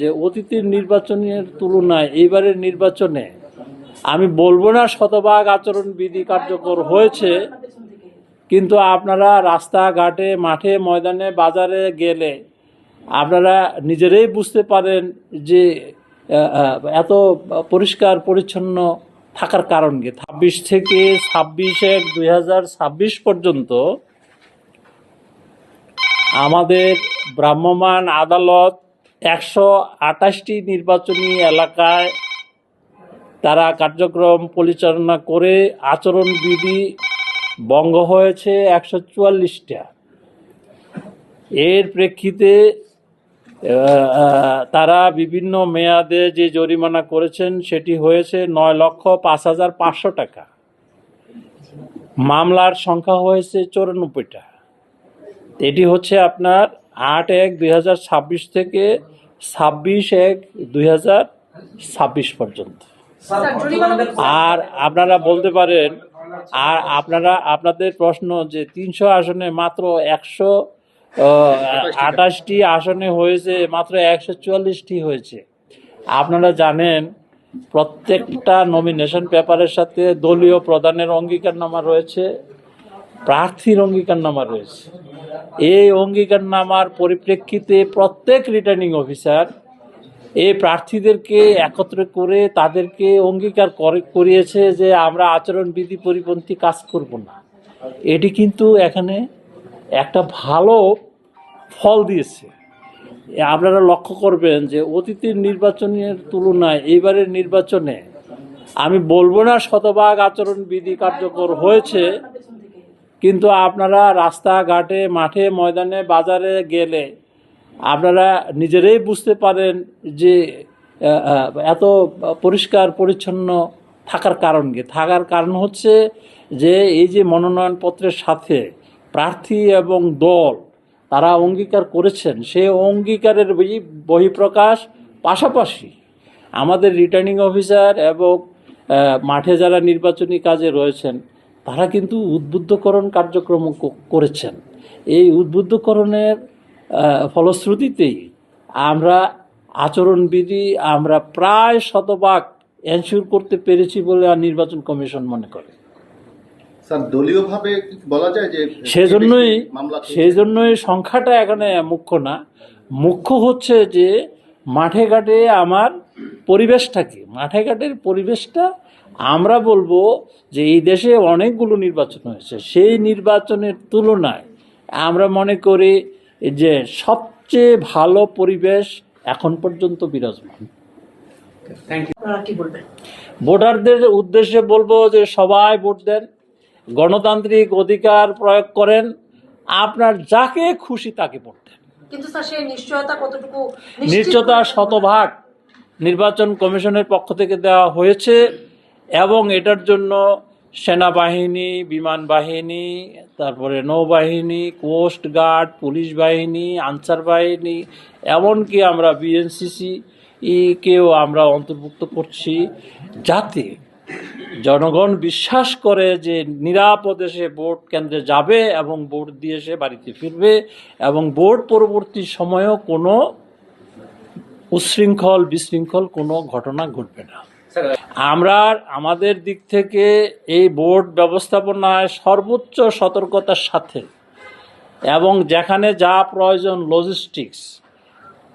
যে অতীতের নির্বাচনের তুলনায় এইবারের নির্বাচনে আমি বলবো না শতভাগ আচরণবিধি কার্যকর হয়েছে, কিন্তু আপনারা রাস্তাঘাটে, মাঠে, ময়দানে, বাজারে গেলে আপনারা নিজেরাই বুঝতে পারেন যে এত পরিষ্কার পরিচ্ছন্ন থাকার কারণ কি। 26 থেকে 26/1/2026 পর্যন্ত আমাদের ভ্রাম্যমাণ আদালত 128টি নির্বাচনী এলাকায় তারা কার্যক্রম পরিচালনা করে আচরণবিধি ভঙ্গ হয়েছে 144টা। এর প্রেক্ষিতে তারা বিভিন্ন মেয়াদে যে জরিমানা করেছেন সেটি হয়েছে 9,05,500 টাকা। মামলার সংখ্যা হয়েছে 94টা। এটি হচ্ছে আপনার 8/1/2026 থেকে 26/1/2026 পর্যন্ত। আর আপনারা বলতে পারেন, আর আপনাদের প্রশ্ন যে 300 আসনে মাত্র 128টি আসনে হয়েছে, মাত্র 144টি হয়েছে। আপনারা জানেন প্রত্যেকটা নমিনেশন পেপারের সাথে দলীয় প্রধানের অঙ্গীকারনামা রয়েছে, প্রার্থীর অঙ্গীকারনামা রয়েছে। এই অঙ্গীকারনামার পরিপ্রেক্ষিতে প্রত্যেক রিটার্নিং অফিসার এই প্রার্থীদেরকে একত্র করে তাদেরকে অঙ্গীকার করিয়েছে যে আমরা আচরণবিধি পরিপন্থী কাজ করব না। এটি কিন্তু এখানে একটা ভালো ফল দিয়েছে। আপনারা লক্ষ্য করবেন যে অতীতের নির্বাচনের তুলনায় এইবারের নির্বাচনে আমি বলবো না শতভাগ আচরণবিধি কার্যকর হয়েছে, কিন্তু আপনারা রাস্তাঘাটে, মাঠে, ময়দানে, বাজারে গেলে আপনারা নিজেরাই বুঝতে পারেন যে এত পরিষ্কার পরিচ্ছন্ন থাকার কারণ কি। থাকার কারণ হচ্ছে যে এই যে মনোনয়নপত্রের সাথে প্রার্থী এবং দল তারা অঙ্গীকার করেছেন, সেই অঙ্গীকারের বহিঃপ্রকাশ পাশাপাশি আমাদের রিটার্নিং অফিসার এবং মাঠে যারা নির্বাচনী কাজে রয়েছেন তারা কিন্তু উদ্বুদ্ধকরণ কার্যক্রম করেছেন। এই উদ্বুদ্ধকরণের ফলশ্রুতিতেই আমরা আচরণবিধি আমরা প্রায় শতভাগ এনশিওর করতে পেরেছি বলে নির্বাচন কমিশন মনে করে। স্যার, দলীয়ভাবে বলা যায় যে সেজন্যই সংখ্যাটা এখানে মুখ্য না। মুখ্য হচ্ছে যে মাঠে ঘাটে আমার পরিবেশটা কি, মাঠে ঘাটের পরিবেশটা আমরা বলবো যে এই দেশে অনেকগুলো নির্বাচন হয়েছে, সেই নির্বাচনের তুলনায় আমরা মনে করি যে সবচেয়ে ভালো পরিবেশ এখন পর্যন্ত বিরাজমান। ভোটারদের উদ্দেশ্যে বলবো যে সবাই ভোট দেন, গণতান্ত্রিক অধিকার প্রয়োগ করেন, আপনার যাকে খুশি তাকে ভোট দেন। কিন্তু স্যার সেই নিশ্চয়তা কতটুকু? নিশ্চয়তা শতভাগ নির্বাচন কমিশনের পক্ষ থেকে দেওয়া হয়েছে এবং এটার জন্য সেনাবাহিনী, বিমান বাহিনী, তারপরে নৌবাহিনী, কোস্ট গার্ড, পুলিশ বাহিনী, আনসার বাহিনী, এমনকি আমরা বিএনসিসি কেও আমরা অন্তর্ভুক্ত করছি, যাতে জনগণ বিশ্বাস করে যে নিরাপদে সে ভোট কেন্দ্রে যাবে এবং ভোট দিয়ে সে বাড়িতে ফিরবে এবং ভোট পরবর্তী সময়েও কোনো উচ্ছৃঙ্খল বিশৃঙ্খল কোনো ঘটনা ঘটবে না। আমরা আমাদের দিক থেকে এই ভোট ব্যবস্থাপনায় সর্বোচ্চ সতর্কতার সাথে এবং যেখানে যা প্রয়োজন লজিস্টিক্স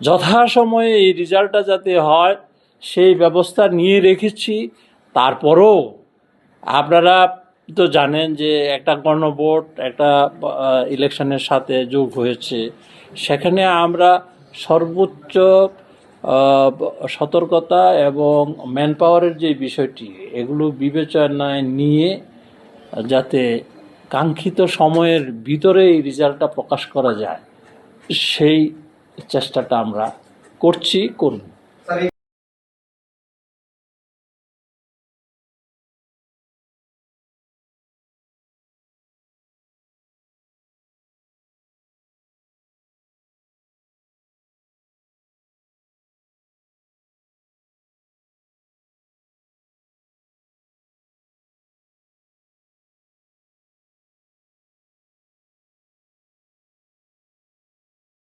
যথাসময়ে এই রেজাল্টটা যাতে হয় সেই ব্যবস্থা নিয়ে রেখেছি। তারপরও আপনারা তো জানেন যে একটা গণভোট একটা ইলেকশনের সাথে যোগ হয়েছে, সেখানে আমরা সর্বোচ্চ সতর্কতা এবং ম্যান পাওয়ারের যে বিষয়টি এগুলো বিবেচনায় নিয়ে যাতে কাঙ্ক্ষিত সময়ের ভিতরে এই রেজাল্টটা প্রকাশ করা যায় সেই চেষ্টাটা আমরা করছি, করব।